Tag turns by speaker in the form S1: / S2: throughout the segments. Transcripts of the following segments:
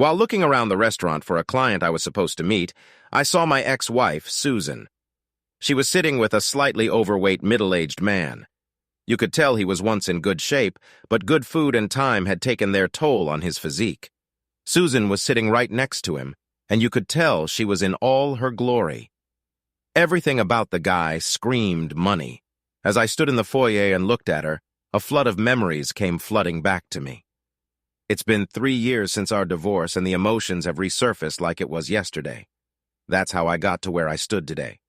S1: While looking around the restaurant for a client I was supposed to meet, I saw my ex-wife, Susan. She was sitting with a slightly overweight middle-aged man. You could tell he was once in good shape, but good food and time had taken their toll on his physique. Susan was sitting right next to him, and you could tell she was in all her glory. Everything about the guy screamed money. As I stood in the foyer and looked at her, a flood of memories came flooding back to me. It's been 3 years since our divorce, and the emotions have resurfaced like it was yesterday. That's how I got to where I stood today,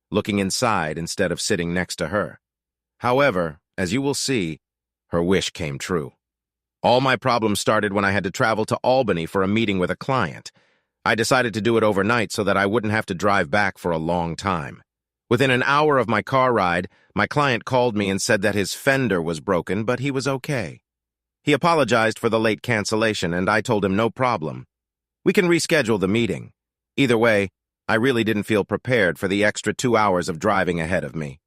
S1: looking inside instead of sitting next to her. However, as you will see, her wish came true. All my problems started when I had to travel to Albany for a meeting with a client. I decided to do it overnight so that I wouldn't have to drive back for a long time. Within an hour of my car ride, my client called me and said that his fender was broken, but he was okay. He apologized for the late cancellation, and I told him no problem. We can reschedule the meeting. Either way, I really didn't feel prepared for the extra 2 hours of driving ahead of me.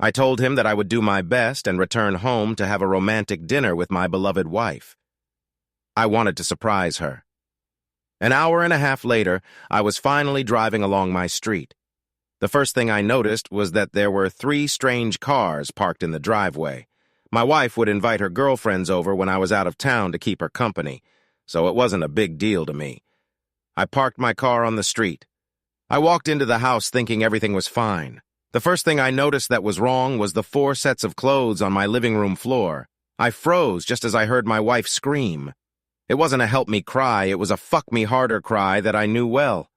S1: I told him that I would do my best and return home to have a romantic dinner with my beloved wife. I wanted to surprise her. An hour and a half later, I was finally driving along my street. The first thing I noticed was that there were 3 strange cars parked in the driveway. My wife would invite her girlfriends over when I was out of town to keep her company, so it wasn't a big deal to me. I parked my car on the street. I walked into the house thinking everything was fine. The first thing I noticed that was wrong was the 4 sets of clothes on my living room floor. I froze just as I heard my wife scream. It wasn't a help me cry, it was a fuck me harder cry that I knew well.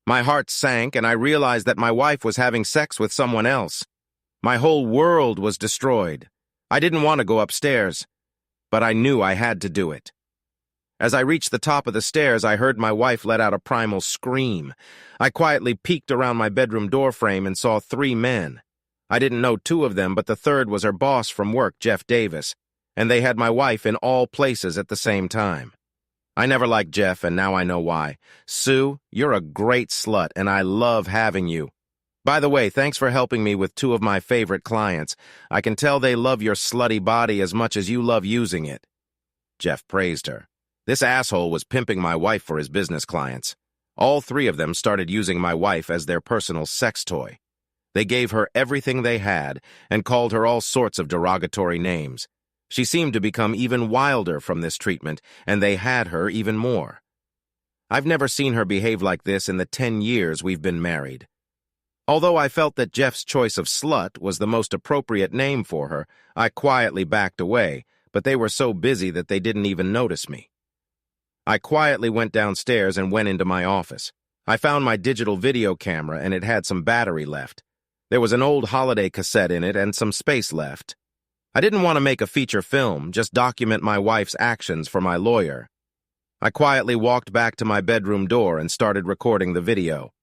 S1: My heart sank and I realized that my wife was having sex with someone else. My whole world was destroyed. I didn't want to go upstairs, but I knew I had to do it. As I reached the top of the stairs, I heard my wife let out a primal scream. I quietly peeked around my bedroom doorframe and saw 3 men. I didn't know 2 of them, but the third was her boss from work, Jeff Davis, and they had my wife in all places at the same time. I never liked Jeff, and now I know why. Sue, you're a great slut, and I love having you. By the way, thanks for helping me with 2 of my favorite clients. I can tell they love your slutty body as much as you love using it. Jeff praised her. This asshole was pimping my wife for his business clients. All 3 of them started using my wife as their personal sex toy. They gave her everything they had and called her all sorts of derogatory names. She seemed to become even wilder from this treatment, and they had her even more. I've never seen her behave like this in the 10 years we've been married. Although I felt that Jeff's choice of slut was the most appropriate name for her, I quietly backed away, but they were so busy that they didn't even notice me. I quietly went downstairs and went into my office. I found my digital video camera and it had some battery left. There was an old holiday cassette in it and some space left. I didn't want to make a feature film, just document my wife's actions for my lawyer. I quietly walked back to my bedroom door and started recording the video.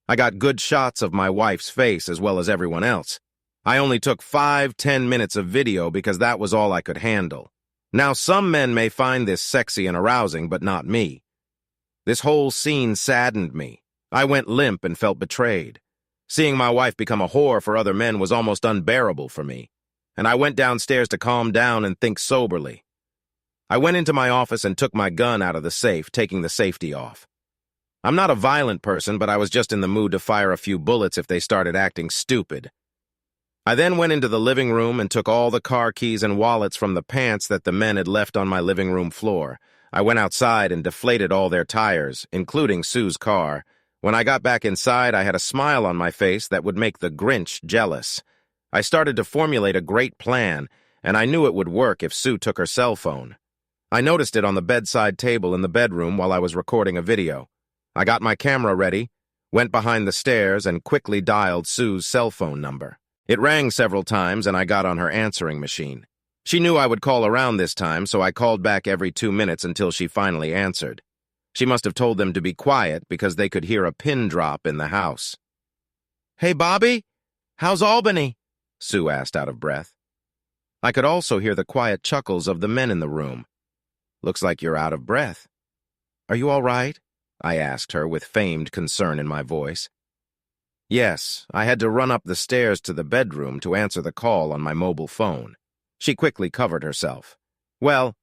S1: I got good shots of my wife's face as well as everyone else. I only took 5-10 minutes of video because that was all I could handle. Now, some men may find this sexy and arousing, but not me. This whole scene saddened me. I went limp and felt betrayed. Seeing my wife become a whore for other men was almost unbearable for me, and I went downstairs to calm down and think soberly. I went into my office and took my gun out of the safe, taking the safety off. I'm not a violent person, but I was just in the mood to fire a few bullets if they started acting stupid. I then went into the living room and took all the car keys and wallets from the pants that the men had left on my living room floor. I went outside and deflated all their tires, including Sue's car. When I got back inside, I had a smile on my face that would make the Grinch jealous. I started to formulate a great plan, and I knew it would work if Sue took her cell phone. I noticed it on the bedside table in the bedroom while I was recording a video. I got my camera ready, went behind the stairs, and quickly dialed Sue's cell phone number. It rang several times, and I got on her answering machine. She knew I would call around this time, so I called back every 2 minutes until she finally answered. She must have told them to be quiet because they could hear a pin drop in the house. "Hey, Bobby, how's Albany?" Sue asked out of breath. I could also hear the quiet chuckles of the men in the room. "Looks like you're out of breath. Are you all right?" I asked her with feigned concern in my voice. Yes, I had to run up the stairs to the bedroom to answer the call on my mobile phone. She quickly covered herself. "Well,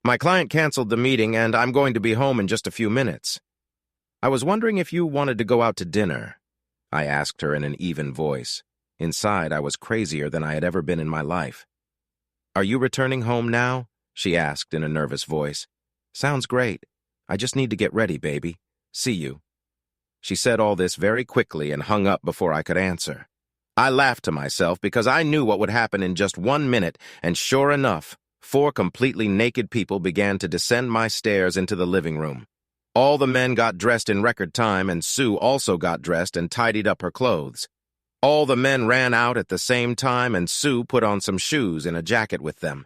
S1: My client canceled the meeting, and I'm going to be home in just a few minutes. I was wondering if you wanted to go out to dinner, I asked her in an even voice. Inside, I was crazier than I had ever been in my life. Are you returning home now? She asked in a nervous voice. Sounds great. I just need to get ready, baby. See you. She said all this very quickly and hung up before I could answer. I laughed to myself because I knew what would happen in just 1 minute, and sure enough, 4 completely naked people began to descend my stairs into the living room. All the men got dressed in record time, and Sue also got dressed and tidied up her clothes. All the men ran out at the same time, and Sue put on some shoes and a jacket with them.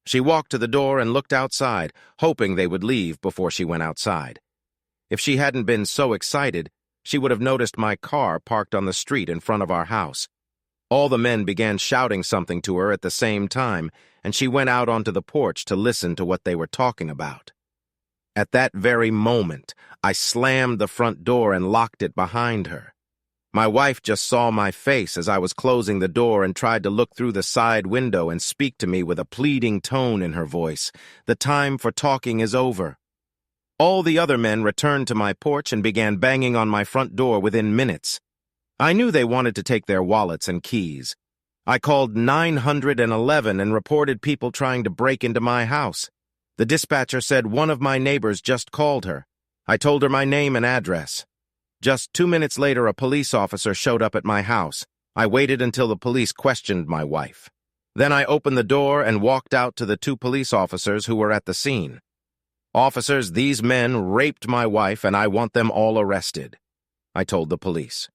S1: She walked to the door and looked outside, hoping they would leave before she went outside. If she hadn't been so excited, she would have noticed my car parked on the street in front of our house. All the men began shouting something to her at the same time, and she went out onto the porch to listen to what they were talking about. At that very moment, I slammed the front door and locked it behind her. My wife just saw my face as I was closing the door and tried to look through the side window and speak to me with a pleading tone in her voice. The time for talking is over. All the other men returned to my porch and began banging on my front door within minutes. I knew they wanted to take their wallets and keys. I called 911 and reported people trying to break into my house. The dispatcher said one of my neighbors just called her. I told her my name and address. Just 2 minutes later, a police officer showed up at my house. I waited until the police questioned my wife. Then I opened the door and walked out to the 2 police officers who were at the scene. Officers, these men raped my wife, and I want them all arrested, I told the police.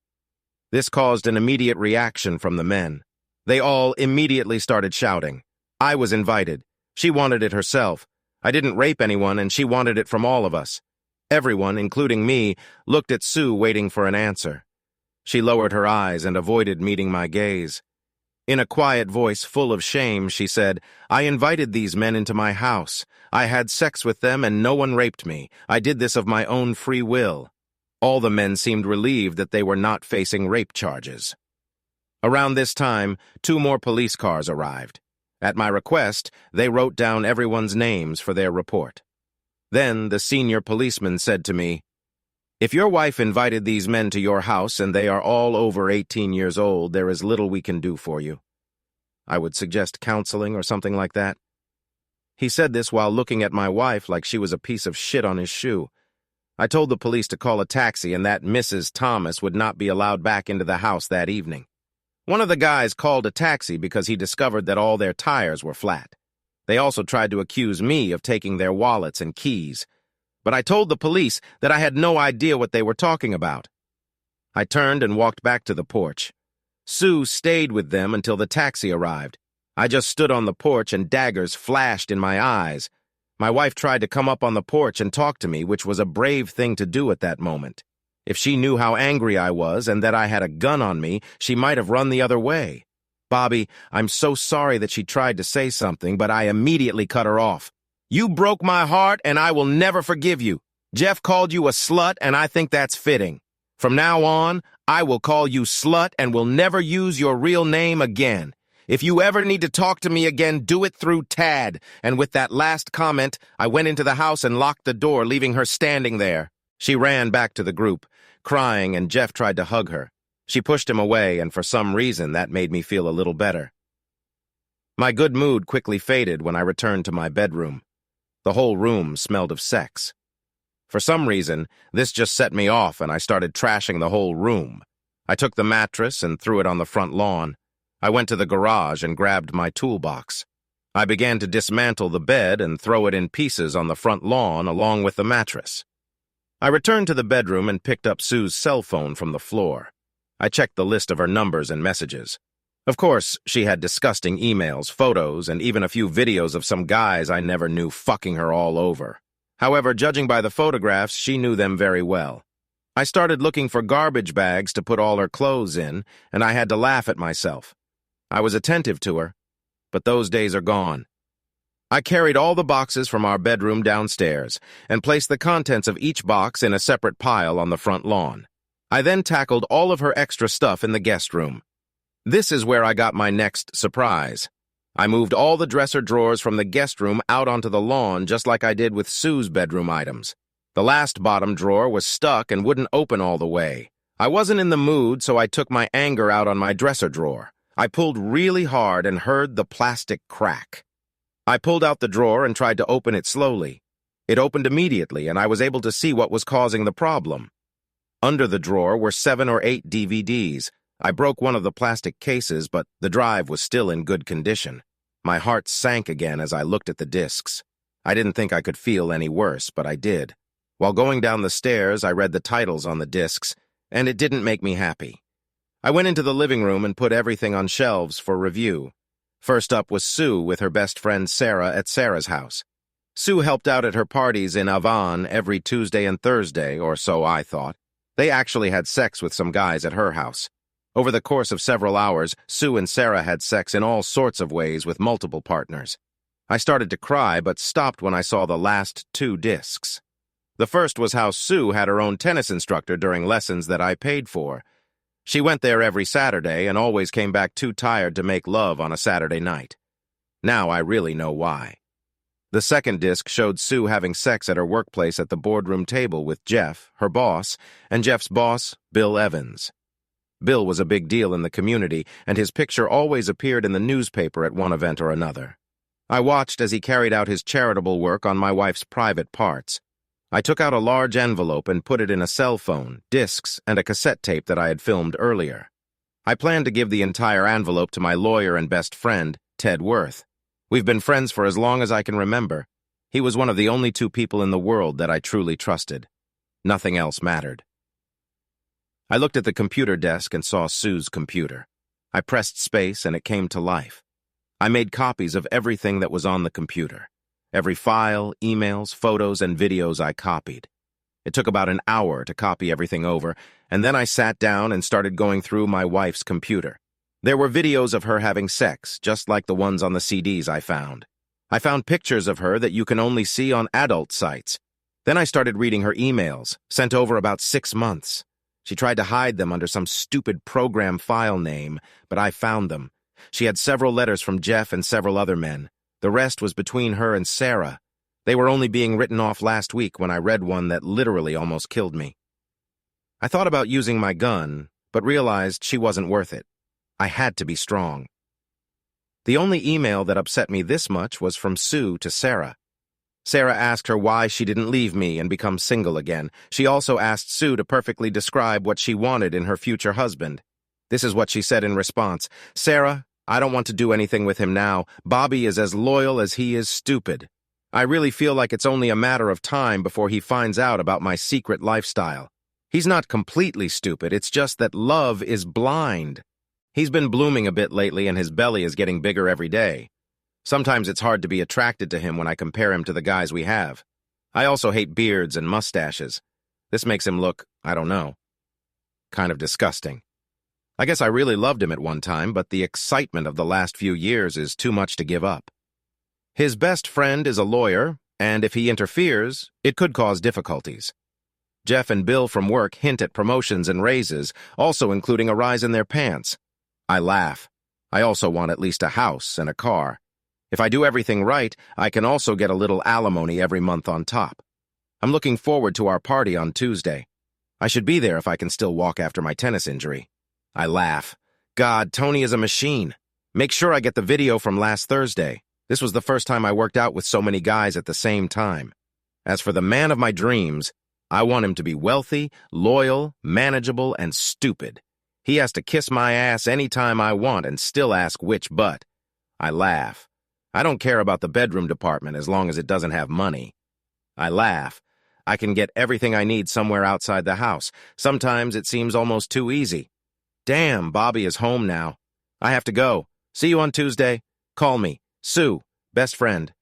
S1: This caused an immediate reaction from the men. They all immediately started shouting. I was invited. She wanted it herself. I didn't rape anyone, and she wanted it from all of us. Everyone, including me, looked at Sue waiting for an answer. She lowered her eyes and avoided meeting my gaze. In a quiet voice full of shame, she said, I invited these men into my house. I had sex with them and no one raped me. I did this of my own free will. All the men seemed relieved that they were not facing rape charges. Around this time, 2 more police cars arrived. At my request, they wrote down everyone's names for their report. Then the senior policeman said to me, If your wife invited these men to your house and they are all over 18 years old, there is little we can do for you. I would suggest counseling or something like that. He said this while looking at my wife like she was a piece of shit on his shoe. I told the police to call a taxi and that Mrs. Thomas would not be allowed back into the house that evening. One of the guys called a taxi because he discovered that all their tires were flat. They also tried to accuse me of taking their wallets and keys. But I told the police that I had no idea what they were talking about. I turned and walked back to the porch. Sue stayed with them until the taxi arrived. I just stood on the porch and daggers flashed in my eyes. My wife tried to come up on the porch and talk to me, which was a brave thing to do at that moment. If she knew how angry I was and that I had a gun on me, she might have run the other way. Bobby, I'm so sorry that she tried to say something, but I immediately cut her off. You broke my heart, and I will never forgive you. Jeff called you a slut, and I think that's fitting. From now on, I will call you slut and will never use your real name again. If you ever need to talk to me again, do it through Tad. And with that last comment, I went into the house and locked the door, leaving her standing there. She ran back to the group, crying, and Jeff tried to hug her. She pushed him away, and for some reason, that made me feel a little better. My good mood quickly faded when I returned to my bedroom. The whole room smelled of sex. For some reason, this just set me off, and I started trashing the whole room. I took the mattress and threw it on the front lawn. I went to the garage and grabbed my toolbox. I began to dismantle the bed and throw it in pieces on the front lawn along with the mattress. I returned to the bedroom and picked up Sue's cell phone from the floor. I checked the list of her numbers and messages. Of course, she had disgusting emails, photos, and even a few videos of some guys I never knew fucking her all over. However, judging by the photographs, she knew them very well. I started looking for garbage bags to put all her clothes in, and I had to laugh at myself. I was attentive to her, but those days are gone. I carried all the boxes from our bedroom downstairs and placed the contents of each box in a separate pile on the front lawn. I then tackled all of her extra stuff in the guest room. This is where I got my next surprise. I moved all the dresser drawers from the guest room out onto the lawn just like I did with Sue's bedroom items. The last bottom drawer was stuck and wouldn't open all the way. I wasn't in the mood, so I took my anger out on my dresser drawer. I pulled really hard and heard the plastic crack. I pulled out the drawer and tried to open it slowly. It opened immediately, and I was able to see what was causing the problem. Under the drawer were 7 or 8 DVDs. I broke one of the plastic cases, but the drive was still in good condition. My heart sank again as I looked at the discs. I didn't think I could feel any worse, but I did. While going down the stairs, I read the titles on the discs, and it didn't make me happy. I went into the living room and put everything on shelves for review. First up was Sue with her best friend Sarah at Sarah's house. Sue helped out at her parties in Avon every Tuesday and Thursday, or so I thought. They actually had sex with some guys at her house. Over the course of several hours, Sue and Sarah had sex in all sorts of ways with multiple partners. I started to cry, but stopped when I saw the last 2 discs. The first was how Sue had her own tennis instructor during lessons that I paid for. She went there every Saturday and always came back too tired to make love on a Saturday night. Now I really know why. The second disc showed Sue having sex at her workplace at the boardroom table with Jeff, her boss, and Jeff's boss, Bill Evans. Bill was a big deal in the community, and his picture always appeared in the newspaper at one event or another. I watched as he carried out his charitable work on my wife's private parts. I took out a large envelope and put it in a cell phone, discs, and a cassette tape that I had filmed earlier. I planned to give the entire envelope to my lawyer and best friend, Ted Worth. We've been friends for as long as I can remember. He was one of the only 2 people in the world that I truly trusted. Nothing else mattered. I looked at the computer desk and saw Sue's computer. I pressed space and it came to life. I made copies of everything that was on the computer. Every file, emails, photos, and videos I copied. It took about an hour to copy everything over, and then I sat down and started going through my wife's computer. There were videos of her having sex, just like the ones on the CDs I found. I found pictures of her that you can only see on adult sites. Then I started reading her emails, sent over about 6 months. She tried to hide them under some stupid program file name, but I found them. She had several letters from Jeff and several other men. The rest was between her and Sarah. They were only being written off last week when I read one that literally almost killed me. I thought about using my gun, but realized she wasn't worth it. I had to be strong. The only email that upset me this much was from Sue to Sarah. Sarah asked her why she didn't leave me and become single again. She also asked Sue to perfectly describe what she wanted in her future husband. This is what she said in response. "Sarah, I don't want to do anything with him now. Bobby is as loyal as he is stupid. I really feel like it's only a matter of time before he finds out about my secret lifestyle. He's not completely stupid, it's just that love is blind. He's been blooming a bit lately and his belly is getting bigger every day. Sometimes it's hard to be attracted to him when I compare him to the guys we have. I also hate beards and mustaches. This makes him look, I don't know, kind of disgusting. I guess I really loved him at one time, but the excitement of the last few years is too much to give up. His best friend is a lawyer, and if he interferes, it could cause difficulties. Jeff and Bill from work hint at promotions and raises, also including a rise in their pants. I laugh. I also want at least a house and a car. If I do everything right, I can also get a little alimony every month on top. I'm looking forward to our party on Tuesday. I should be there if I can still walk after my tennis injury. I laugh. God, Tony is a machine. Make sure I get the video from last Thursday. This was the first time I worked out with so many guys at the same time. As for the man of my dreams, I want him to be wealthy, loyal, manageable, and stupid. He has to kiss my ass anytime I want and still ask which butt. I laugh. I don't care about the bedroom department as long as it doesn't have money. I laugh. I can get everything I need somewhere outside the house. Sometimes it seems almost too easy. Damn, Bobby is home now. I have to go. See you on Tuesday. Call me. Sue, best friend.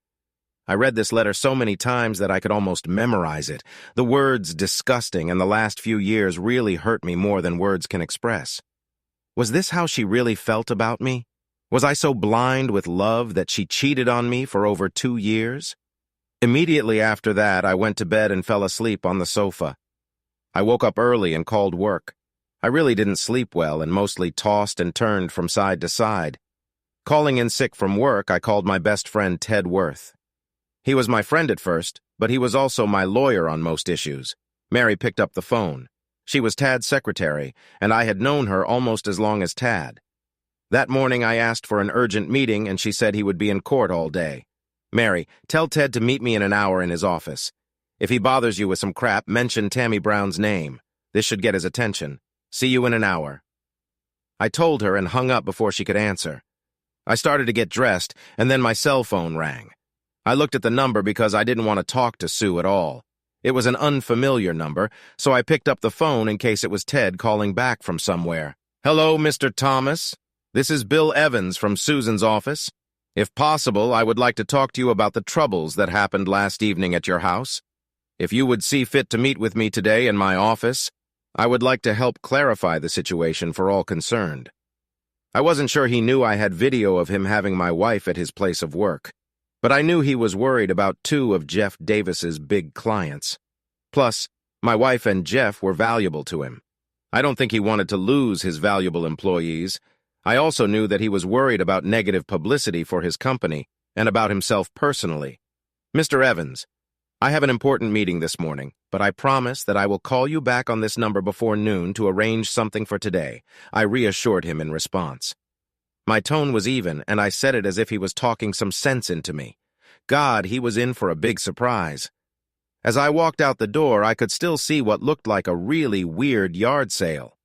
S1: I read this letter so many times that I could almost memorize it. The words disgusting and the last few years really hurt me more than words can express. Was this how she really felt about me? Was I so blind with love that she cheated on me for over 2 years? Immediately after that, I went to bed and fell asleep on the sofa. I woke up early and called work. I really didn't sleep well and mostly tossed and turned from side to side. Calling in sick from work, I called my best friend Ted Worth. He was my friend at first, but he was also my lawyer on most issues. Mary picked up the phone. She was Tad's secretary, and I had known her almost as long as Tad. That morning I asked for an urgent meeting, and she said he would be in court all day. Mary, tell Ted to meet me in an hour in his office. If he bothers you with some crap, mention Tammy Brown's name. This should get his attention. See you in an hour. I told her and hung up before she could answer. I started to get dressed, and then my cell phone rang. I looked at the number because I didn't want to talk to Sue at all. It was an unfamiliar number, so I picked up the phone in case it was Ted calling back from somewhere. Hello, Mr. Thomas. This is Bill Evans from Susan's office. If possible, I would like to talk to you about the troubles that happened last evening at your house. If you would see fit to meet with me today in my office, I would like to help clarify the situation for all concerned. I wasn't sure he knew I had video of him having my wife at his place of work, but I knew he was worried about two of Jeff Davis's big clients. Plus, my wife and Jeff were valuable to him. I don't think he wanted to lose his valuable employees. I also knew that he was worried about negative publicity for his company and about himself personally. Mr. Evans, I have an important meeting this morning, but I promise that I will call you back on this number before noon to arrange something for today, I reassured him in response. My tone was even, and I said it as if he was talking some sense into me. God, he was in for a big surprise. As I walked out the door, I could still see what looked like a really weird yard sale.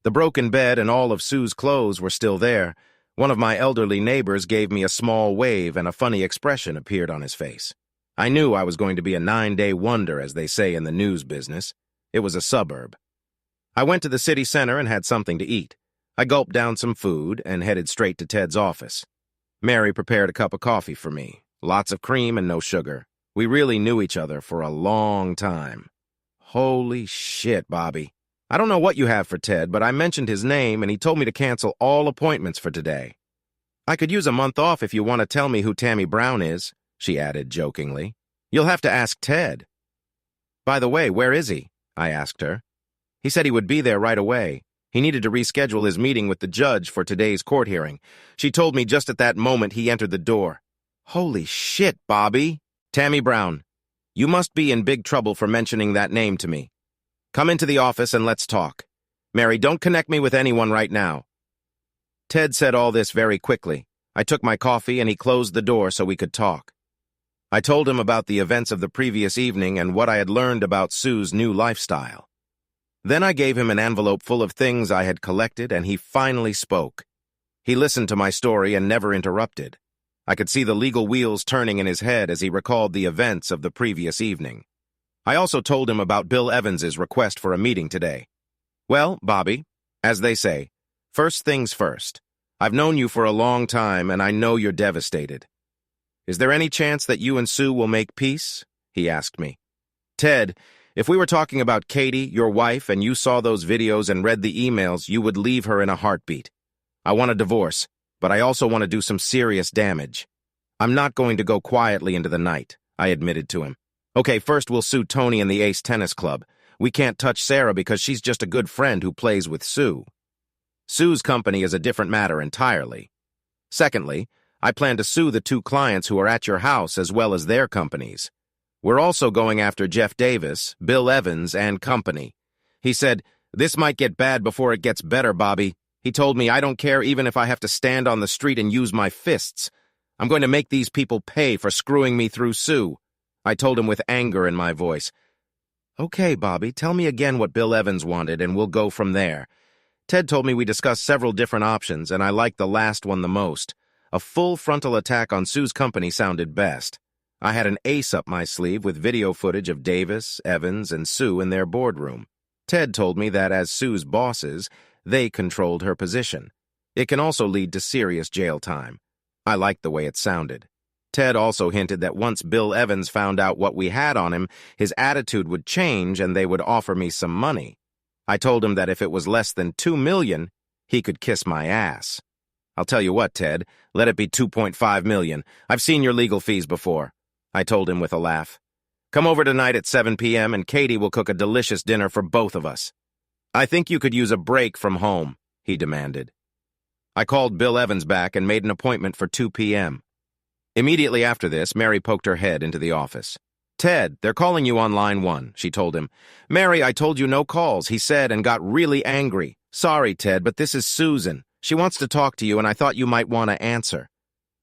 S1: The broken bed and all of Sue's clothes were still there. One of my elderly neighbors gave me a small wave, and a funny expression appeared on his face. I knew I was going to be a 9-day wonder, as they say in the news business. It was a suburb. I went to the city center and had something to eat. I gulped down some food and headed straight to Ted's office. Mary prepared a cup of coffee for me. Lots of cream and no sugar. We really knew each other for a long time. Holy shit, Bobby. I don't know what you have for Ted, but I mentioned his name and he told me to cancel all appointments for today. I could use a month off if you want to tell me who Tammy Brown is, she added jokingly. You'll have to ask Ted. By the way, where is he? I asked her. He said he would be there right away. He needed to reschedule his meeting with the judge for today's court hearing. She told me just at that moment he entered the door. Holy shit, Bobby. Tammy Brown, you must be in big trouble for mentioning that name to me. Come into the office and let's talk. Mary, don't connect me with anyone right now. Ted said all this very quickly. I took my coffee and he closed the door so we could talk. I told him about the events of the previous evening and what I had learned about Sue's new lifestyle. Then I gave him an envelope full of things I had collected, and he finally spoke. He listened to my story and never interrupted. I could see the legal wheels turning in his head as he recalled the events of the previous evening. I also told him about Bill Evans's request for a meeting today. Well, Bobby, as they say, first things first. I've known you for a long time, and I know you're devastated. Is there any chance that you and Sue will make peace? He asked me. Ted, if we were talking about Katie, your wife, and you saw those videos and read the emails, you would leave her in a heartbeat. I want a divorce, but I also want to do some serious damage. I'm not going to go quietly into the night, I admitted to him. Okay, first we'll sue Tony and the Ace Tennis Club. We can't touch Sarah because she's just a good friend who plays with Sue. Sue's company is a different matter entirely. Secondly, I plan to sue the two clients who are at your house as well as their companies. We're also going after Jeff Davis, Bill Evans, and company. He said, this might get bad before it gets better, Bobby. He told me I don't care even if I have to stand on the street and use my fists. I'm going to make these people pay for screwing me through Sue. I told him with anger in my voice. Okay, Bobby, tell me again what Bill Evans wanted and we'll go from there. Ted told me we discussed several different options and I liked the last one the most. A full frontal attack on Sue's company sounded best. I had an ace up my sleeve with video footage of Davis, Evans, and Sue in their boardroom. Ted told me that as Sue's bosses, they controlled her position. It can also lead to serious jail time. I liked the way it sounded. Ted also hinted that once Bill Evans found out what we had on him, his attitude would change and they would offer me some money. I told him that if it was less than $2 million, he could kiss my ass. I'll tell you what, Ted, let it be $2.5 million. I've seen your legal fees before, I told him with a laugh. Come over tonight at 7 p.m. and Katie will cook a delicious dinner for both of us. I think you could use a break from home, he demanded. I called Bill Evans back and made an appointment for 2 p.m. Immediately after this, Mary poked her head into the office. "Ted, they're calling you on line 1, she told him. "Mary, I told you no calls," he said and got really angry. "Sorry, Ted, but this is Susan. She wants to talk to you and I thought you might want to answer."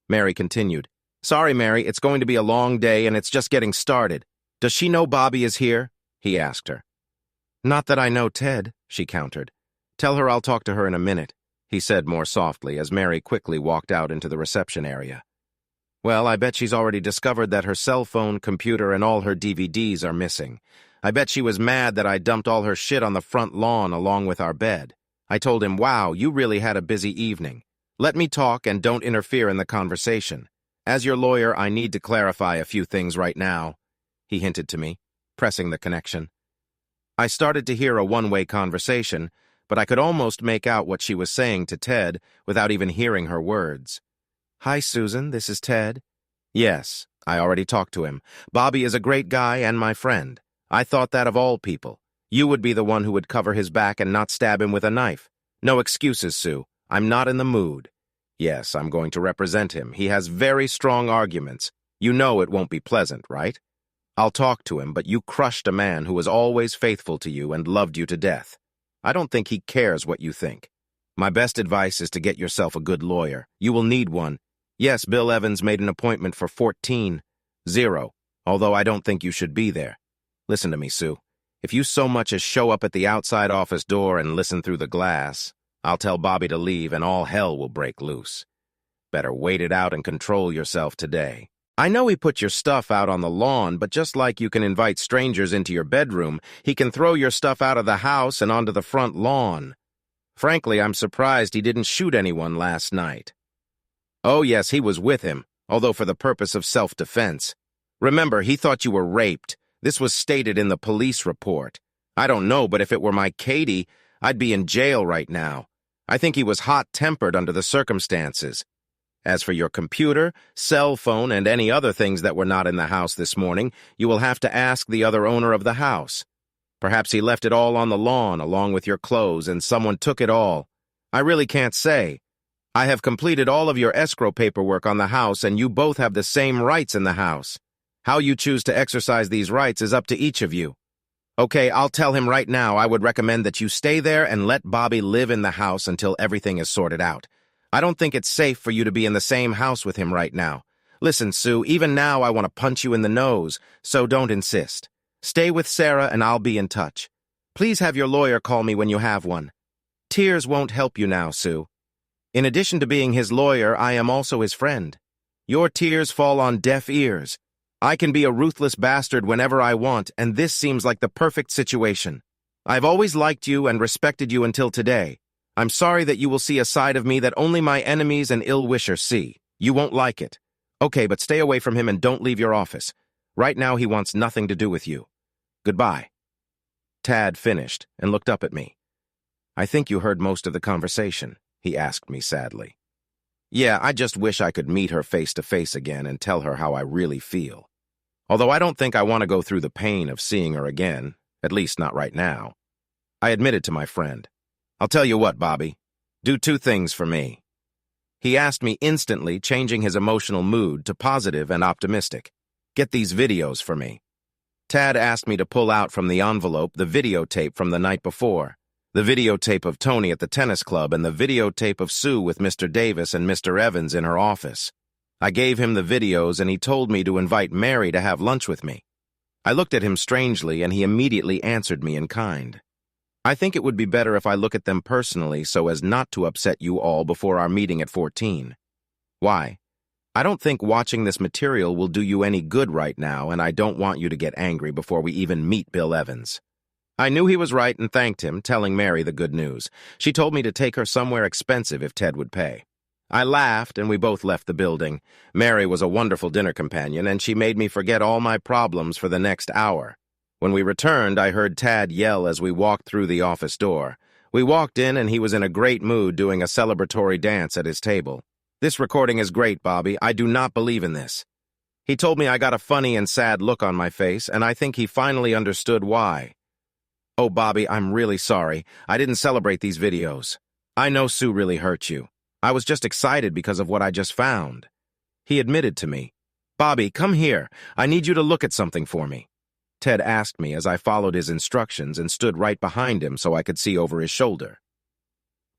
S1: Mary continued. "Sorry, Mary, it's going to be a long day and it's just getting started. Does she know Bobby is here?" he asked her. "Not that I know, Ted," she countered. "Tell her I'll talk to her in a minute," he said more softly as Mary quickly walked out into the reception area. "Well, I bet she's already discovered that her cell phone, computer, and all her DVDs are missing. I bet she was mad that I dumped all her shit on the front lawn along with our bed. I told him, wow, you really had a busy evening. Let me talk and don't interfere in the conversation. As your lawyer, I need to clarify a few things right now," he hinted to me, pressing the connection. I started to hear a one-way conversation, but I could almost make out what she was saying to Ted without even hearing her words. "Hi, Susan, this is Ted." "Yes, I already talked to him. Bobby is a great guy and my friend. I thought that of all people. You would be the one who would cover his back and not stab him with a knife. No excuses, Sue. I'm not in the mood. Yes, I'm going to represent him. He has very strong arguments. You know it won't be pleasant, right? I'll talk to him, but you crushed a man who was always faithful to you and loved you to death. I don't think he cares what you think. My best advice is to get yourself a good lawyer. You will need one. Yes, Bill Evans made an appointment for 14-0, although I don't think you should be there. Listen to me, Sue. If you so much as show up at the outside office door and listen through the glass, I'll tell Bobby to leave and all hell will break loose. Better wait it out and control yourself today. I know he put your stuff out on the lawn, but just like you can invite strangers into your bedroom, he can throw your stuff out of the house and onto the front lawn. Frankly, I'm surprised he didn't shoot anyone last night. Oh, yes, he was with him, although for the purpose of self-defense. Remember, he thought you were raped. This was stated in the police report. I don't know, but if it were my Katie, I'd be in jail right now. I think he was hot-tempered under the circumstances. As for your computer, cell phone, and any other things that were not in the house this morning, you will have to ask the other owner of the house. Perhaps he left it all on the lawn along with your clothes and someone took it all. I really can't say. I have completed all of your escrow paperwork on the house and you both have the same rights in the house. How you choose to exercise these rights is up to each of you. Okay, I'll tell him right now I would recommend that you stay there and let Bobby live in the house until everything is sorted out. I don't think it's safe for you to be in the same house with him right now. Listen, Sue, even now I want to punch you in the nose, so don't insist. Stay with Sarah and I'll be in touch. Please have your lawyer call me when you have one. Tears won't help you now, Sue. In addition to being his lawyer, I am also his friend. Your tears fall on deaf ears. I can be a ruthless bastard whenever I want, and this seems like the perfect situation. I've always liked you and respected you until today. I'm sorry that you will see a side of me that only my enemies and ill-wishers see. You won't like it. Okay, but stay away from him and don't leave your office. Right now he wants nothing to do with you. Goodbye. Tad finished and looked up at me. I think you heard most of the conversation, he asked me sadly. Yeah, I just wish I could meet her face to face again and tell her how I really feel. Although I don't think I want to go through the pain of seeing her again, at least not right now. I admitted to my friend. I'll tell you what, Bobby. Do 2 things for me. He asked me instantly, changing his emotional mood to positive and optimistic. Get these videos for me. Tad asked me to pull out from the envelope the videotape from the night before. The videotape of Tony at the tennis club and the videotape of Sue with Mr. Davis and Mr. Evans in her office. I gave him the videos and he told me to invite Mary to have lunch with me. I looked at him strangely and he immediately answered me in kind. I think it would be better if I look at them personally so as not to upset you all before our meeting at 14. Why? I don't think watching this material will do you any good right now and I don't want you to get angry before we even meet Bill Evans. I knew he was right and thanked him, telling Mary the good news. She told me to take her somewhere expensive if Ted would pay. I laughed and we both left the building. Mary was a wonderful dinner companion and she made me forget all my problems for the next hour. When we returned, I heard Tad yell as we walked through the office door. We walked in and he was in a great mood doing a celebratory dance at his table. This recording is great, Bobby. I do not believe in this. He told me I got a funny and sad look on my face and I think he finally understood why. Oh, Bobby, I'm really sorry. I didn't celebrate these videos. I know Sue really hurt you. I was just excited because of what I just found. He admitted to me, "Bobby, come here. I need you to look at something for me." Ted asked me as I followed his instructions and stood right behind him so I could see over his shoulder.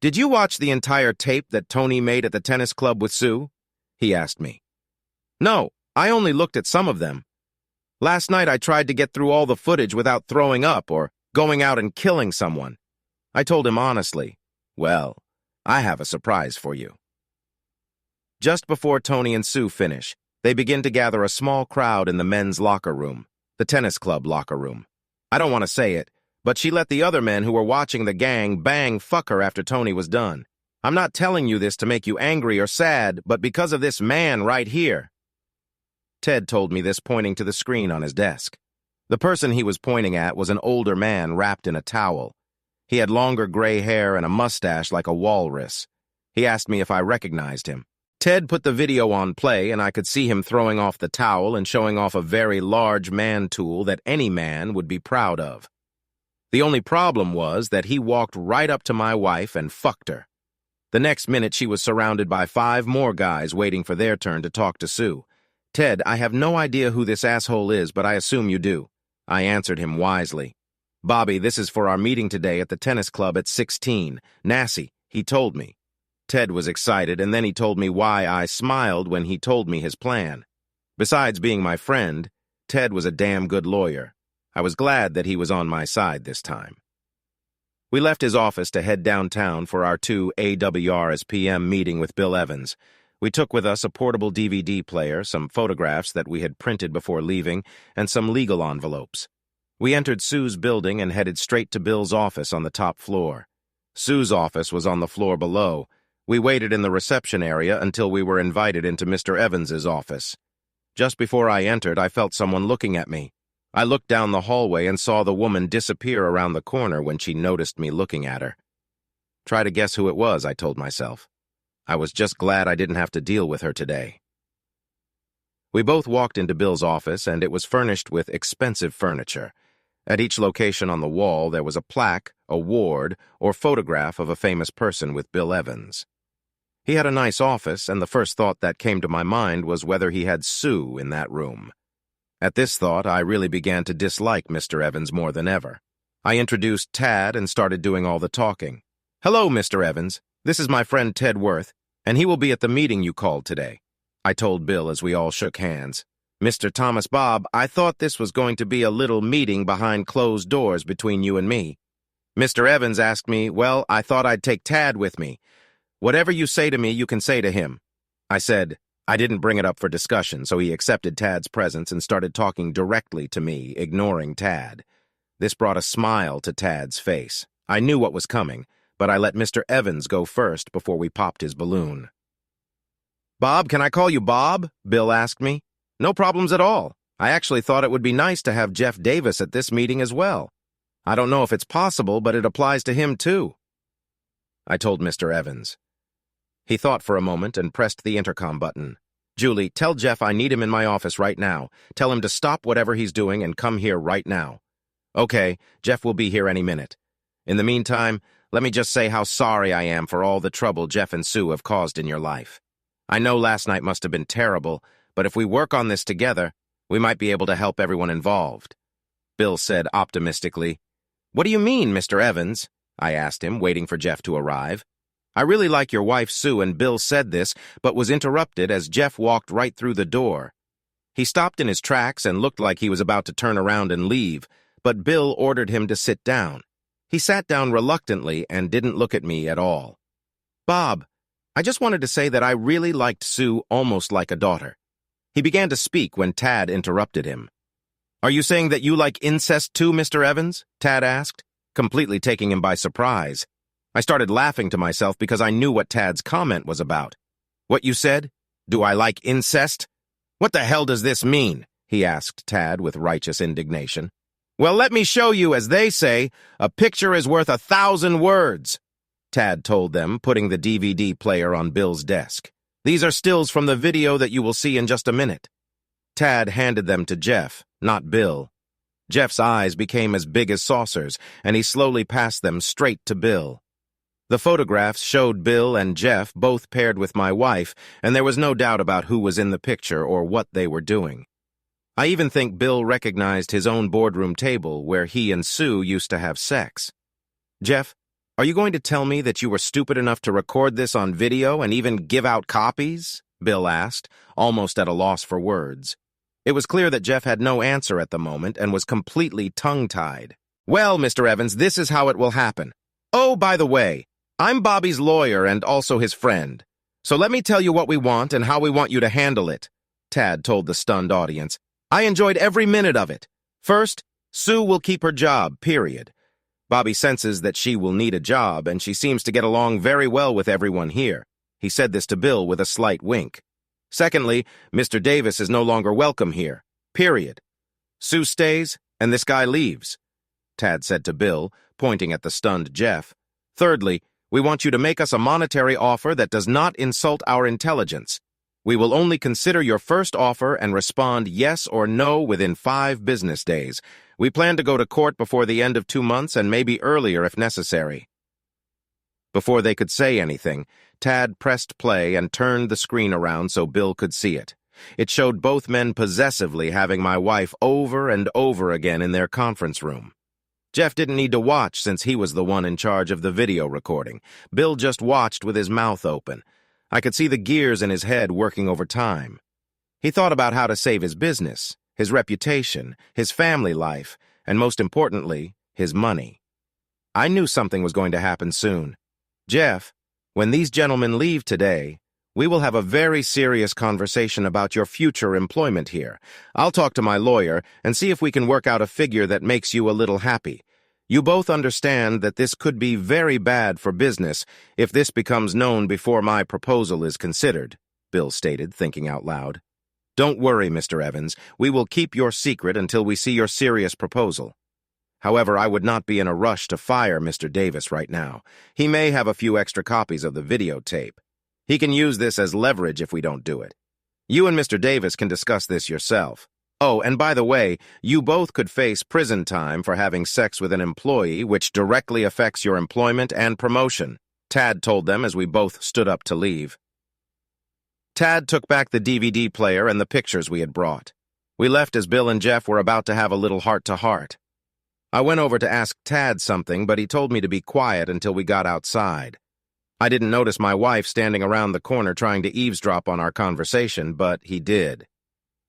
S1: "Did you watch the entire tape that Tony made at the tennis club with Sue?" he asked me. "No, I only looked at some of them. Last night I tried to get through all the footage without throwing up or going out and killing someone." I told him honestly, "Well, I have a surprise for you." Just before Tony and Sue finish, they begin to gather a small crowd in the men's locker room, the tennis club locker room. I don't want to say it, but she let the other men who were watching the gang bang fuck her after Tony was done. I'm not telling you this to make you angry or sad, but because of this man right here. Ted told me this, pointing to the screen on his desk. The person he was pointing at was an older man wrapped in a towel. He had longer gray hair and a mustache like a walrus. He asked me if I recognized him. Ted put the video on play, and I could see him throwing off the towel and showing off a very large man tool that any man would be proud of. The only problem was that he walked right up to my wife and fucked her. The next minute, she was surrounded by 5 more guys waiting for their turn to talk to Sue. "Ted, I have no idea who this asshole is, but I assume you do." I answered him wisely. "Bobby, this is for our meeting today at the tennis club at 16. Nassie," he told me. Ted was excited, and then he told me why I smiled when he told me his plan. Besides being my friend, Ted was a damn good lawyer. I was glad that he was on my side this time. We left his office to head downtown for our 2 AWRs PM meeting with Bill Evans. We took with us a portable DVD player, some photographs that we had printed before leaving, and some legal envelopes. We entered Sue's building and headed straight to Bill's office on the top floor. Sue's office was on the floor below. We waited in the reception area until we were invited into Mr. Evans's office. Just before I entered, I felt someone looking at me. I looked down the hallway and saw the woman disappear around the corner when she noticed me looking at her. Try to guess who it was, I told myself. I was just glad I didn't have to deal with her today. We both walked into Bill's office, and it was furnished with expensive furniture. At each location on the wall, there was a plaque, award, or photograph of a famous person with Bill Evans. He had a nice office, and the first thought that came to my mind was whether he had Sue in that room. At this thought, I really began to dislike Mr. Evans more than ever. I introduced Tad and started doing all the talking. "Hello, Mr. Evans. This is my friend Ted Worth, and he will be at the meeting you called today," I told Bill as we all shook hands. "Mr. Thomas Bob, I thought this was going to be a little meeting behind closed doors between you and me. Mr. Evans asked me, well, I thought I'd take Tad with me. Whatever you say to me, you can say to him." I said I didn't bring it up for discussion, so he accepted Tad's presence and started talking directly to me, ignoring Tad. This brought a smile to Tad's face. I knew what was coming, but I let Mr. Evans go first before we popped his balloon. "Bob, can I call you Bob?" Bill asked me. "No problems at all. I actually thought it would be nice to have Jeff Davis at this meeting as well. I don't know if it's possible, but it applies to him too," I told Mr. Evans. He thought for a moment and pressed the intercom button. "Julie, tell Jeff I need him in my office right now. Tell him to stop whatever he's doing and come here right now." "Okay, Jeff will be here any minute. In the meantime, let me just say how sorry I am for all the trouble Jeff and Sue have caused in your life. I know last night must have been terrible, but if we work on this together, we might be able to help everyone involved," Bill said optimistically. "What do you mean, Mr. Evans?" I asked him, waiting for Jeff to arrive. "I really like your wife, Sue," and Bill said this, but was interrupted as Jeff walked right through the door. He stopped in his tracks and looked like he was about to turn around and leave, but Bill ordered him to sit down. He sat down reluctantly and didn't look at me at all. "Bob, I just wanted to say that I really liked Sue almost like a daughter." He began to speak when Tad interrupted him. "Are you saying that you like incest too, Mr. Evans?" Tad asked, completely taking him by surprise. I started laughing to myself because I knew what Tad's comment was about. "What you said? Do I like incest? What the hell does this mean?" he asked Tad with righteous indignation. "Well, let me show you, as they say, a picture is worth 1,000 words," Tad told them, putting the DVD player on Bill's desk. "These are stills from the video that you will see in just a minute." Tad handed them to Jeff, not Bill. Jeff's eyes became as big as saucers, and he slowly passed them straight to Bill. The photographs showed Bill and Jeff both paired with my wife, and there was no doubt about who was in the picture or what they were doing. I even think Bill recognized his own boardroom table where he and Sue used to have sex. Jeff, are you going to tell me that you were stupid enough to record this on video and even give out copies? Bill asked, almost at a loss for words. It was clear that Jeff had no answer at the moment and was completely tongue-tied. Well, Mr. Evans, this is how it will happen. Oh, by the way, I'm Bobby's lawyer and also his friend. So let me tell you what we want and how we want you to handle it, Tad told the stunned audience. I enjoyed every minute of it. First, Sue will keep her job, period. Bobby senses that she will need a job, and she seems to get along very well with everyone here. He said this to Bill with a slight wink. Secondly, Mr. Davis is no longer welcome here, period. Sue stays, and this guy leaves, Tad said to Bill, pointing at the stunned Jeff. Thirdly, we want you to make us a monetary offer that does not insult our intelligence. We will only consider your first offer and respond yes or no within 5 business days. We plan to go to court before the end of 2 months and maybe earlier if necessary. Before they could say anything, Tad pressed play and turned the screen around so Bill could see it. It showed both men possessively having my wife over and over again in their conference room. Jeff didn't need to watch since he was the one in charge of the video recording. Bill just watched with his mouth open. I could see the gears in his head working overtime. He thought about how to save his business, his reputation, his family life, and most importantly, his money. I knew something was going to happen soon. Jeff, when these gentlemen leave today, we will have a very serious conversation about your future employment here. I'll talk to my lawyer and see if we can work out a figure that makes you a little happy. You both understand that this could be very bad for business if this becomes known before my proposal is considered, Bill stated, thinking out loud. Don't worry, Mr. Evans. We will keep your secret until we see your serious proposal. However, I would not be in a rush to fire Mr. Davis right now. He may have a few extra copies of the videotape. He can use this as leverage if we don't do it. You and Mr. Davis can discuss this yourself. Oh, and by the way, you both could face prison time for having sex with an employee, which directly affects your employment and promotion, Tad told them as we both stood up to leave. Tad took back the DVD player and the pictures we had brought. We left as Bill and Jeff were about to have a little heart-to-heart. I went over to ask Tad something, but he told me to be quiet until we got outside. I didn't notice my wife standing around the corner trying to eavesdrop on our conversation, but he did.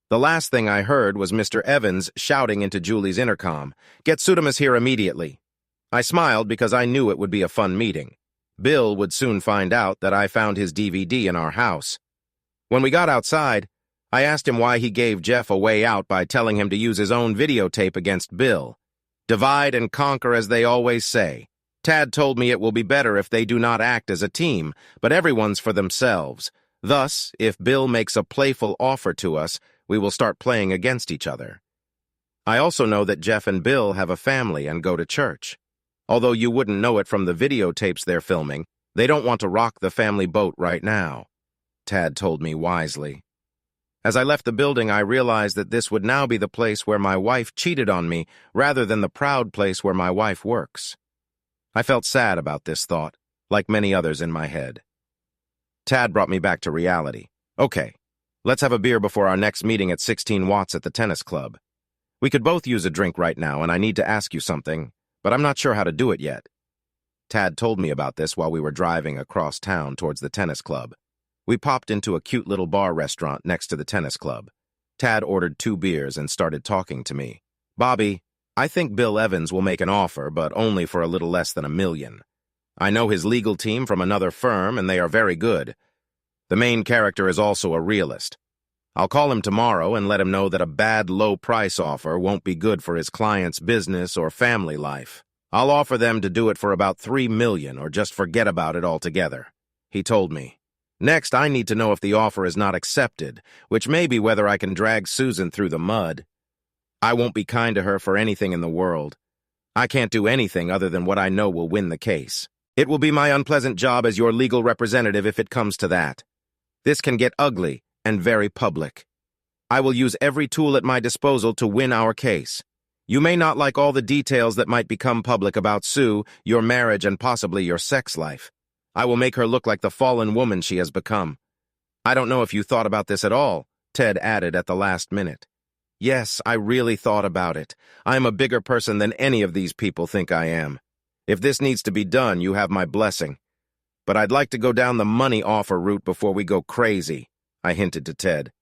S1: The last thing I heard was Mr. Evans shouting into Julie's intercom, "Get Sudamus here immediately." I smiled because I knew it would be a fun meeting. Bill would soon find out that I found his DVD in our house. When we got outside, I asked him why he gave Jeff a way out by telling him to use his own videotape against Bill. Divide and conquer, as they always say. Tad told me it will be better if they do not act as a team, but everyone's for themselves. Thus, if Bill makes a playful offer to us, we will start playing against each other. I also know that Jeff and Bill have a family and go to church. Although you wouldn't know it from the videotapes they're filming, they don't want to rock the family boat right now, Tad told me wisely. As I left the building, I realized that this would now be the place where my wife cheated on me rather than the proud place where my wife works. I felt sad about this thought, like many others in my head. Tad brought me back to reality. Okay, let's have a beer before our next meeting at 16 Watts at the tennis club. We could both use a drink right now, and I need to ask you something, but I'm not sure how to do it yet. Tad told me about this while we were driving across town towards the tennis club. We popped into a cute little bar restaurant next to the tennis club. Tad ordered 2 beers and started talking to me. Bobby, I think Bill Evans will make an offer, but only for a little less than $1 million. I know his legal team from another firm, and they are very good. The main character is also a realist. I'll call him tomorrow and let him know that a bad low-price offer won't be good for his client's business or family life. I'll offer them to do it for about $3 million or just forget about it altogether, he told me. Next, I need to know if the offer is not accepted, which may be whether I can drag Susan through the mud. I won't be kind to her for anything in the world. I can't do anything other than what I know will win the case. It will be my unpleasant job as your legal representative if it comes to that. This can get ugly and very public. I will use every tool at my disposal to win our case. You may not like all the details that might become public about Sue, your marriage, and possibly your sex life. I will make her look like the fallen woman she has become. I don't know if you thought about this at all, Ted added at the last minute. Yes, I really thought about it. I am a bigger person than any of these people think I am. If this needs to be done, you have my blessing. But I'd like to go down the money offer route before we go crazy, I hinted to Ted.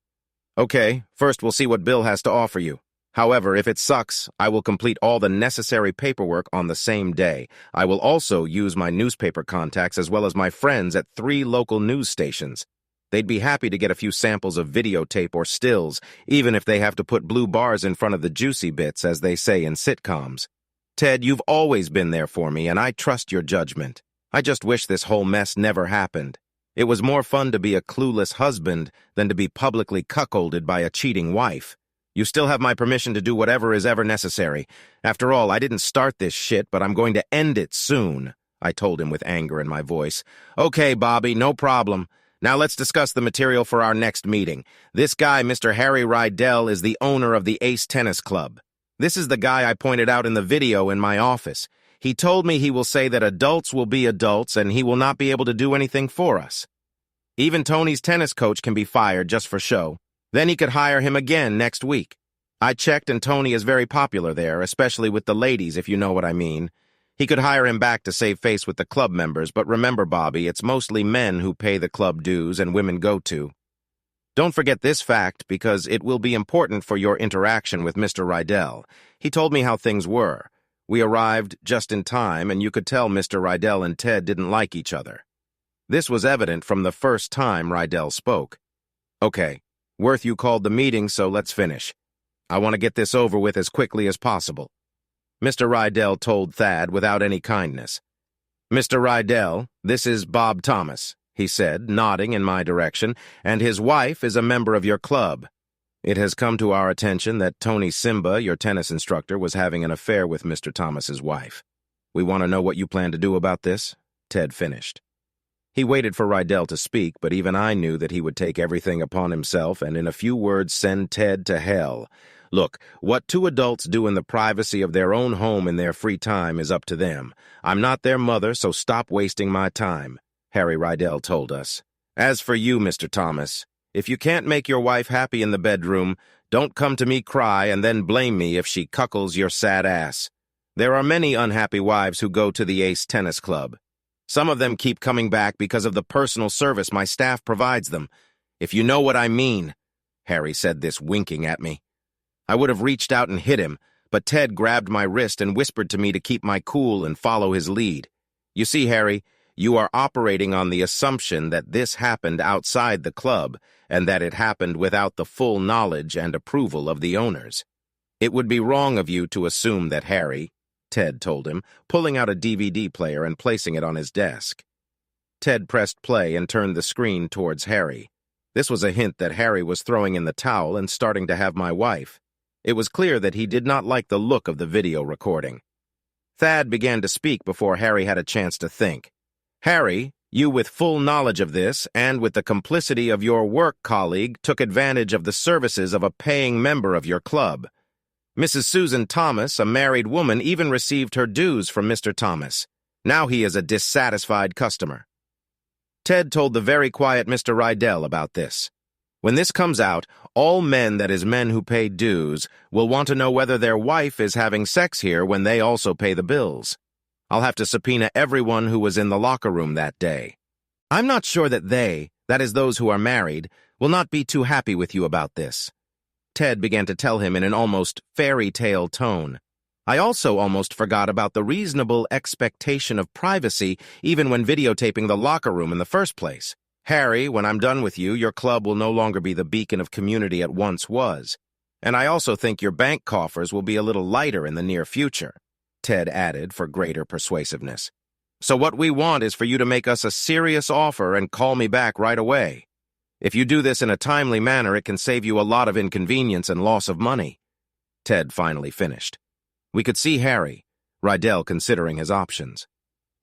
S1: Okay, first we'll see what Bill has to offer you. However, if it sucks, I will complete all the necessary paperwork on the same day. I will also use my newspaper contacts as well as my friends at 3 local news stations. They'd be happy to get a few samples of videotape or stills, even if they have to put blue bars in front of the juicy bits, as they say in sitcoms. Ted, you've always been there for me, and I trust your judgment. I just wish this whole mess never happened. It was more fun to be a clueless husband than to be publicly cuckolded by a cheating wife. You still have my permission to do whatever is ever necessary. After all, I didn't start this shit, but I'm going to end it soon, I told him with anger in my voice. Okay, Bobby, no problem. Now let's discuss the material for our next meeting. This guy, Mr. Harry Rydell, is the owner of the Ace Tennis Club. This is the guy I pointed out in the video in my office. He told me he will say that adults will be adults and he will not be able to do anything for us. Even Tony's tennis coach can be fired just for show. Then he could hire him again next week. I checked and Tony is very popular there, especially with the ladies, if you know what I mean. He could hire him back to save face with the club members, but remember, Bobby, it's mostly men who pay the club dues and women go to. Don't forget this fact because it will be important for your interaction with Mr. Rydell. He told me how things were. We arrived just in time, and you could tell Mr. Rydell and Ted didn't like each other. This was evident from the first time Rydell spoke. Okay, Worth, you called the meeting, so let's finish. I want to get this over with as quickly as possible. Mr. Rydell told Thad without any kindness. Mr. Rydell, this is Bob Thomas, he said, nodding in my direction, and his wife is a member of your club. It has come to our attention that Tony Simba, your tennis instructor, was having an affair with Mr. Thomas's wife. We want to know what you plan to do about this, Ted finished. He waited for Rydell to speak, but even I knew that he would take everything upon himself and in a few words send Ted to hell. Look, what 2 adults do in the privacy of their own home in their free time is up to them. I'm not their mother, so stop wasting my time, Harry Rydell told us. As for you, Mr. Thomas, if you can't make your wife happy in the bedroom, don't come to me cry and then blame me if she cuckolds your sad ass. There are many unhappy wives who go to the Ace Tennis Club. Some of them keep coming back because of the personal service my staff provides them. If you know what I mean, Harry said this winking at me. I would have reached out and hit him, but Ted grabbed my wrist and whispered to me to keep my cool and follow his lead. You see, Harry, you are operating on the assumption that this happened outside the club and that it happened without the full knowledge and approval of the owners. It would be wrong of you to assume that Harry, Ted told him, pulling out a DVD player and placing it on his desk. Ted pressed play and turned the screen towards Harry. This was a hint that Harry was throwing in the towel and starting to have my wife. It was clear that he did not like the look of the video recording. Thad began to speak before Harry had a chance to think. Harry, you with full knowledge of this and with the complicity of your work colleague took advantage of the services of a paying member of your club. Mrs. Susan Thomas, a married woman, even received her dues from Mr. Thomas. Now he is a dissatisfied customer. Ted told the very quiet Mr. Rydell about this. When this comes out, all men, that is men who pay dues, will want to know whether their wife is having sex here when they also pay the bills. I'll have to subpoena everyone who was in the locker room that day. I'm not sure that they, that is those who are married, will not be too happy with you about this. Ted began to tell him in an almost fairy tale tone. I also almost forgot about the reasonable expectation of privacy even when videotaping the locker room in the first place. Harry, when I'm done with you, your club will no longer be the beacon of community it once was. And I also think your bank coffers will be a little lighter in the near future, Ted added for greater persuasiveness. So what we want is for you to make us a serious offer and call me back right away. If you do this in a timely manner, it can save you a lot of inconvenience and loss of money. Ted finally finished. We could see Harry, Rydell considering his options.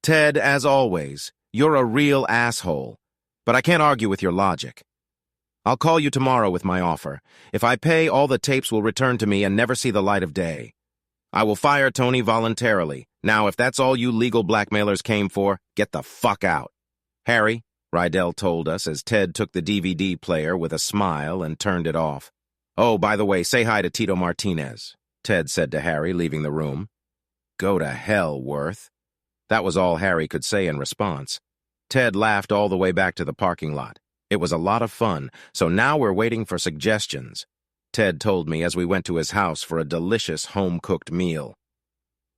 S1: Ted, as always, you're a real asshole, but I can't argue with your logic. I'll call you tomorrow with my offer. If I pay, all the tapes will return to me and never see the light of day. I will fire Tony voluntarily. Now, if that's all you legal blackmailers came for, get the fuck out. Harry, Rydell told us as Ted took the DVD player with a smile and turned it off. Oh, by the way, say hi to Tito Martinez, Ted said to Harry, leaving the room. Go to hell, Worth. That was all Harry could say in response. Ted laughed all the way back to the parking lot. It was a lot of fun, so now we're waiting for suggestions, Ted told me as we went to his house for a delicious home-cooked meal.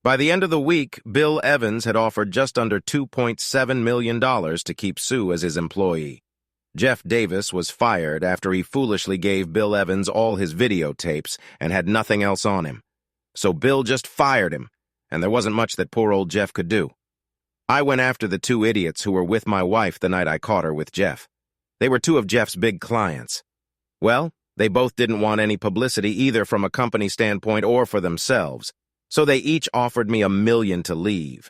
S1: By the end of the week, Bill Evans had offered just under $2.7 million to keep Sue as his employee. Jeff Davis was fired after he foolishly gave Bill Evans all his videotapes and had nothing else on him. So Bill just fired him, and there wasn't much that poor old Jeff could do. I went after the two idiots who were with my wife the night I caught her with Jeff. They were two of Jeff's big clients. Well, they both didn't want any publicity either from a company standpoint or for themselves, so they each offered me $1 million to leave.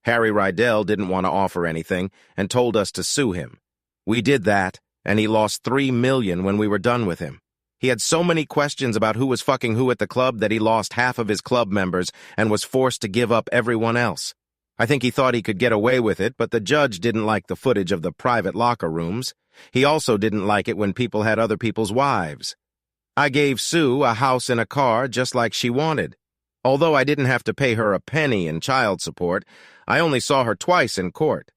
S1: Harry Rydell didn't want to offer anything and told us to sue him. We did that, and he lost $3 million when we were done with him. He had so many questions about who was fucking who at the club that he lost half of his club members and was forced to give up everyone else. I think he thought he could get away with it, but the judge didn't like the footage of the private locker rooms. He also didn't like it when people had other people's wives. I gave Sue a house and a car just like she wanted. Although I didn't have to pay her a penny in child support, I only saw her twice in court.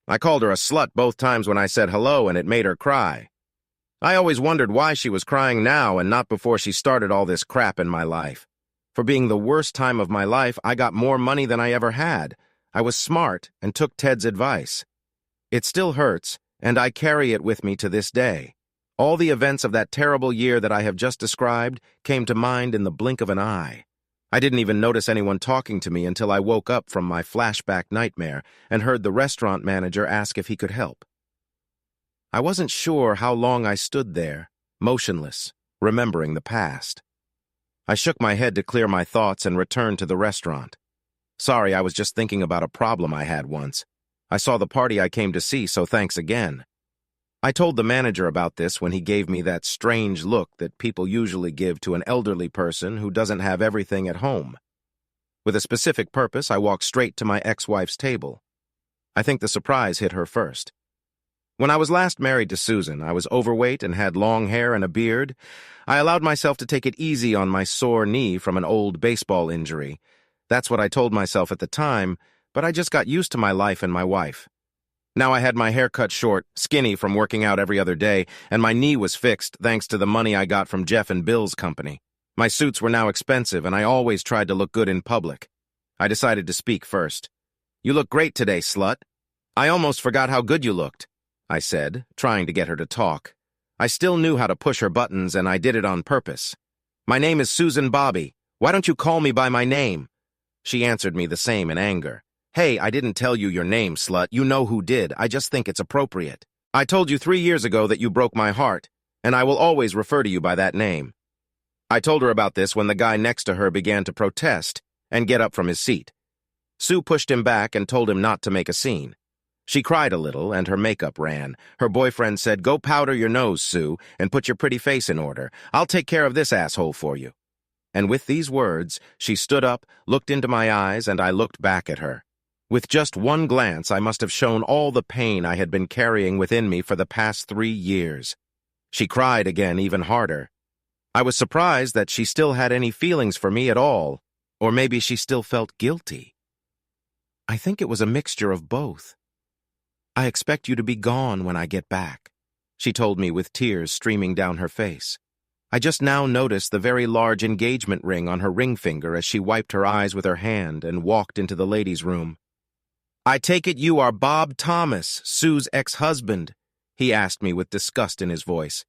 S1: I called her a slut both times when I said hello, and it made her cry. I always wondered why she was crying now and not before she started all this crap in my life. For being the worst time of my life, I got more money than I ever had. I was smart and took Ted's advice. It still hurts, and I carry it with me to this day. All the events of that terrible year that I have just described came to mind in the blink of an eye. I didn't even notice anyone talking to me until I woke up from my flashback nightmare and heard the restaurant manager ask if he could help. I wasn't sure how long I stood there, motionless, remembering the past. I shook my head to clear my thoughts and returned to the restaurant. Sorry, I was just thinking about a problem I had once. I saw the party I came to see, so thanks again. I told the manager about this when he gave me that strange look that people usually give to an elderly person who doesn't have everything at home. With a specific purpose, I walked straight to my ex-wife's table. I think the surprise hit her first. When I was last married to Susan, I was overweight and had long hair and a beard. I allowed myself to take it easy on my sore knee from an old baseball injury. That's what I told myself at the time, but I just got used to my life and my wife. Now I had my hair cut short, skinny from working out every other day, and my knee was fixed thanks to the money I got from Jeff and Bill's company. My suits were now expensive, and I always tried to look good in public. I decided to speak first. "You look great today, slut." "I almost forgot how good you looked," I said, trying to get her to talk. I still knew how to push her buttons, and I did it on purpose. "My name is Susan Bobby. Why don't you call me by my name?" She answered me the same in anger. "Hey, I didn't tell you your name, slut. You know who did. I just think it's appropriate. I told you 3 years ago that you broke my heart, and I will always refer to you by that name." I told her about this when the guy next to her began to protest and get up from his seat. Sue pushed him back and told him not to make a scene. She cried a little, and her makeup ran. Her boyfriend said, "Go powder your nose, Sue, and put your pretty face in order. I'll take care of this asshole for you." And with these words, she stood up, looked into my eyes, and I looked back at her. With just one glance, I must have shown all the pain I had been carrying within me for the past 3 years. She cried again, even harder. I was surprised that she still had any feelings for me at all, or maybe she still felt guilty. I think it was a mixture of both. "I expect you to be gone when I get back," she told me with tears streaming down her face. I just now noticed the very large engagement ring on her ring finger as she wiped her eyes with her hand and walked into the ladies' room. "I take it you are Bob Thomas, Sue's ex-husband?" he asked me with disgust in his voice.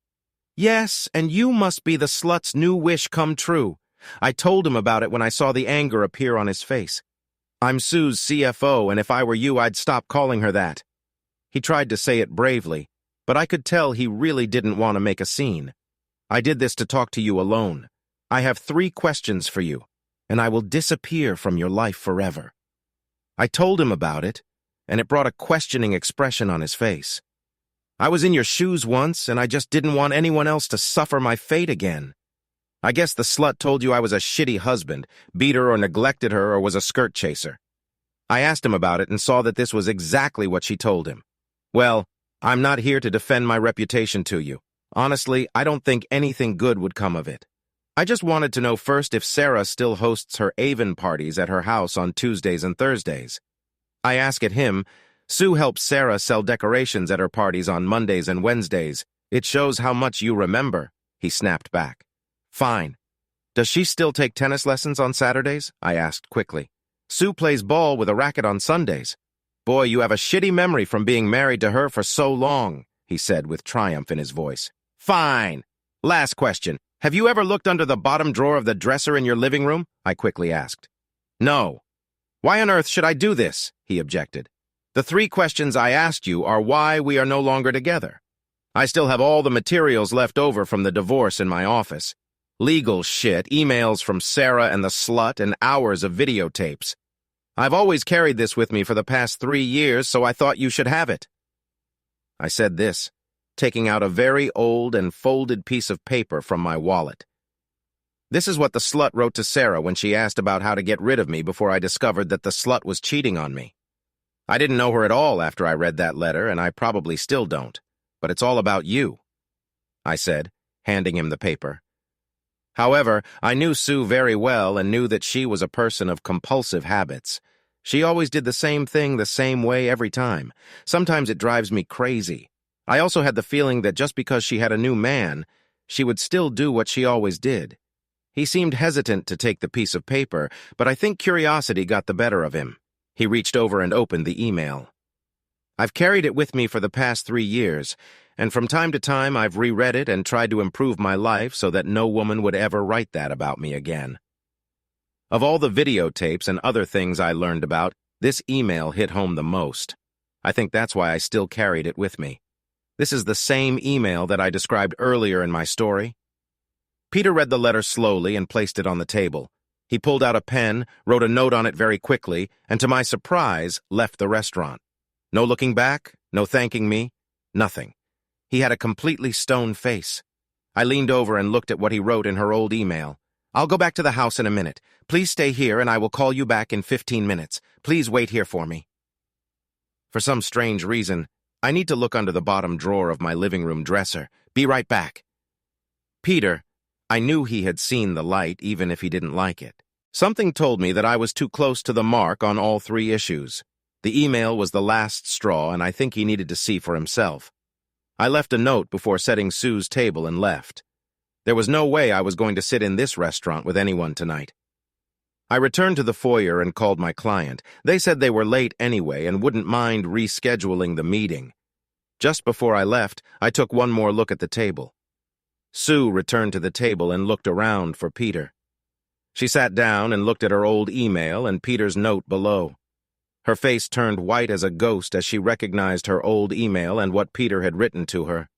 S1: "Yes, and you must be the slut's new wish come true." I told him about it when I saw the anger appear on his face. "I'm Sue's CFO, and if I were you, I'd stop calling her that." He tried to say it bravely, but I could tell he really didn't want to make a scene. "I did this to talk to you alone. I have 3 questions for you, and I will disappear from your life forever." I told him about it, and it brought a questioning expression on his face. "I was in your shoes once, and I just didn't want anyone else to suffer my fate again." I guess the slut told you I was a shitty husband, beat her or neglected her or was a skirt chaser. I asked him about it and saw that this was exactly what she told him. Well, I'm not here to defend my reputation to you. Honestly, I don't think anything good would come of it. I just wanted to know first if Sarah still hosts her Avon parties at her house on Tuesdays and Thursdays. I asked him, Sue helps Sarah sell decorations at her parties on Mondays and Wednesdays. It shows how much you remember, he snapped back. Fine. Does she still take tennis lessons on Saturdays? I asked quickly. Sue plays ball with a racket on Sundays. Boy, you have a shitty memory from being married to her for so long, he said with triumph in his voice. Fine. Last question. Have you ever looked under the bottom drawer of the dresser in your living room? I quickly asked. No. Why on earth should I do this? He objected. The 3 questions I asked you are why we are no longer together. I still have all the materials left over from the divorce in my office. Legal shit, emails from Sarah and the slut, and hours of videotapes. I've always carried this with me for the past 3 years, so I thought you should have it. I said this, taking out a very old and folded piece of paper from my wallet. This is what the slut wrote to Sarah when she asked about how to get rid of me before I discovered that the slut was cheating on me. I didn't know her at all after I read that letter, and I probably still don't. But it's all about you, I said, handing him the paper. However, I knew Sue very well and knew that she was a person of compulsive habits. She always did the same thing the same way every time. Sometimes it drives me crazy. I also had the feeling that just because she had a new man, she would still do what she always did. He seemed hesitant to take the piece of paper, but I think curiosity got the better of him. He reached over and opened the email. I've carried it with me for the past 3 years, and from time to time I've reread it and tried to improve my life so that no woman would ever write that about me again. Of all the videotapes and other things I learned about, this email hit home the most. I think that's why I still carried it with me. This is the same email that I described earlier in my story. Peter read the letter slowly and placed it on the table. He pulled out a pen, wrote a note on it very quickly, and to my surprise, left the restaurant. No looking back, no thanking me, nothing. He had a completely stone face. I leaned over and looked at what he wrote in her old email. I'll go back to the house in a minute. Please stay here and I will call you back in 15 minutes. Please wait here for me. For some strange reason, I need to look under the bottom drawer of my living room dresser. Be right back. Peter, I knew he had seen the light even if he didn't like it. Something told me that I was too close to the mark on all 3 issues. The email was the last straw, and I think he needed to see for himself. I left a note before setting Sue's table and left. There was no way I was going to sit in this restaurant with anyone tonight. I returned to the foyer and called my client. They said they were late anyway and wouldn't mind rescheduling the meeting. Just before I left, I took one more look at the table. Sue returned to the table and looked around for Peter. She sat down and looked at her old email and Peter's note below. Her face turned white as a ghost as she recognized her old email and what Peter had written to her.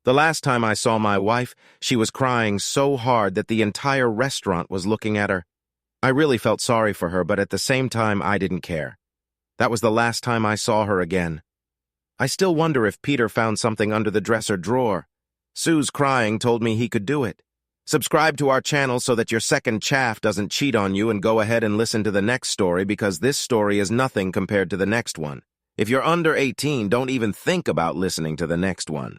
S1: The last time I saw my wife, she was crying so hard that the entire restaurant was looking at her. I really felt sorry for her, but at the same time, I didn't care. That was the last time I saw her again. I still wonder if Peter found something under the dresser drawer. Sue's crying told me he could do it. Subscribe to our channel so that your second chaff doesn't cheat on you, and go ahead and listen to the next story because this story is nothing compared to the next one. If you're under 18, don't even think about listening to the next one.